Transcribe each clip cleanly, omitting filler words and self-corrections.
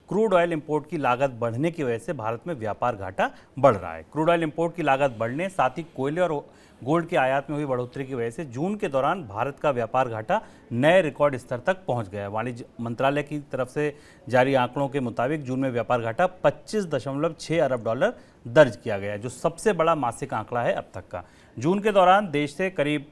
Crude oil import की लागत बढ़ने की वजह से भारत में व्यापार घाटा बढ़ रहा है। क्रूड ऑयल इंपोर्ट की लागत बढ़ने, साथ ही कोयले और गोल्ड की आयात में हुई बढ़ोतरी की वजह से जून के दौरान भारत का व्यापार घाटा नए रिकॉर्ड स्तर तक पहुंच गया है। वाणिज्य मंत्रालय की तरफ से जारी आंकड़ों के मुताबिक जून में व्यापार घाटा 25.6 अरब डॉलर दर्ज किया गया है, जो सबसे बड़ा मासिक आंकड़ा है अब तक का। जून के दौरान देश से करीब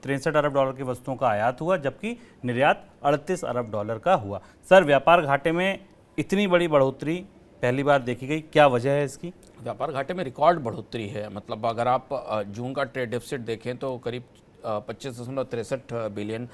63 अरब डॉलर की वस्तुओं का आयात हुआ, जबकि निर्यात 38 अरब डॉलर का हुआ। सर, व्यापार घाटे में इतनी बड़ी बढ़ोतरी पहली बार देखी गई, क्या वजह है इसकी? व्यापार घाटे में रिकॉर्ड बढ़ोतरी है। मतलब अगर आप जून का ट्रेड डेफिसिट देखें तो करीब 25.63 बिलियन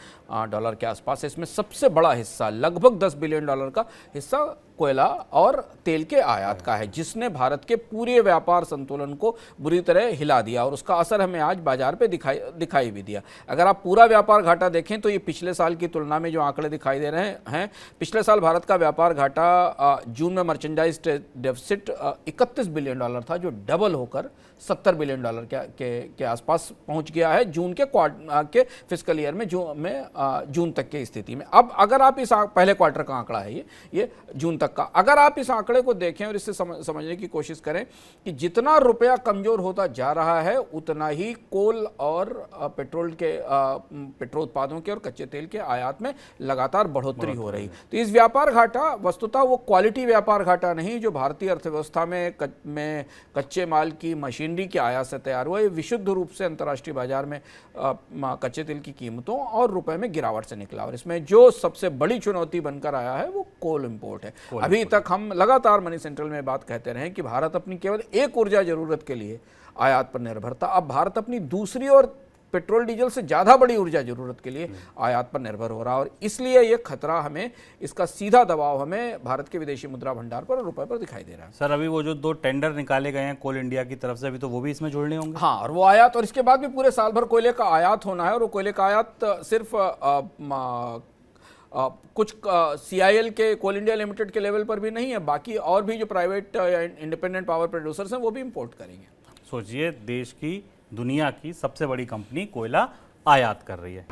डॉलर के आसपास है। इसमें सबसे बड़ा हिस्सा, लगभग 10 बिलियन डॉलर का हिस्सा कोयला और तेल के आयात का है, जिसने भारत के पूरे व्यापार संतुलन को बुरी तरह हिला दिया और उसका असर हमें आज बाजार पे दिखाई भी दिया। अगर आप पूरा व्यापार घाटा देखें तो ये पिछले साल की तुलना में जो आंकड़े दिखाई दे रहे हैं, पिछले साल भारत का व्यापार घाटा जून में मर्चेंडाइज डेफिसिट 31 बिलियन डॉलर था, जो डबल होकर 70 बिलियन डॉलर के आसपास पहुंच गया है जून के फिस्कल ईयर में, जून तक की स्थिति में। अब अगर आप इस पहले क्वार्टर का आंकड़ा है ये जून तक का, अगर आप इस आंकड़े को देखें और इससे समझने की कोशिश करें कि जितना रुपया कमजोर होता जा रहा है, उतना ही कोल और पेट्रोल उत्पादों के और कच्चे तेल के आयात में लगातार बढ़ोतरी हो रही। तो इस व्यापार घाटा वस्तुतः वो क्वालिटी व्यापार घाटा नहीं जो भारतीय अर्थव्यवस्था में कच्चे माल की, मशीनरी के आयात से तैयार हुआ। ये विशुद्ध रूप से अंतर्राष्ट्रीय बाजार में कच्चे तेल की कीमतों और रुपए में गिरावट से निकला, और इसमें जो सबसे बड़ी चुनौती बनकर आया है वो कोल इंपोर्ट है। अभी तक हम लगातार मनी सेंट्रल में बात कहते रहे कि भारत अपनी केवल एक ऊर्जा जरूरत के लिए आयात पर निर्भर था। अब भारत अपनी दूसरी और पेट्रोल डीजल से ज़्यादा बड़ी ऊर्जा जरूरत के लिए आयात पर निर्भर हो रहा है, और इसलिए ये खतरा हमें, इसका सीधा दबाव हमें भारत के विदेशी मुद्रा भंडार पर और रुपए पर दिखाई दे रहा है। सर, अभी वो जो 2 टेंडर निकाले गए हैं कोल इंडिया की तरफ से, अभी तो वो भी इसमें जोड़ने होंगे। हाँ, और वो आयात, और इसके बाद भी पूरे साल भर कोयले का आयात होना है, और वो कोयले का आयात सिर्फ कुछ CIL के, कोल इंडिया लिमिटेड के लेवल पर भी नहीं है, बाकी और भी जो प्राइवेट इंडिपेंडेंट पावर प्रोड्यूसर्स हैं वो भी इंपोर्ट करेंगे। सोचिए, देश की, दुनिया की सबसे बड़ी कंपनी कोयला आयात कर रही है।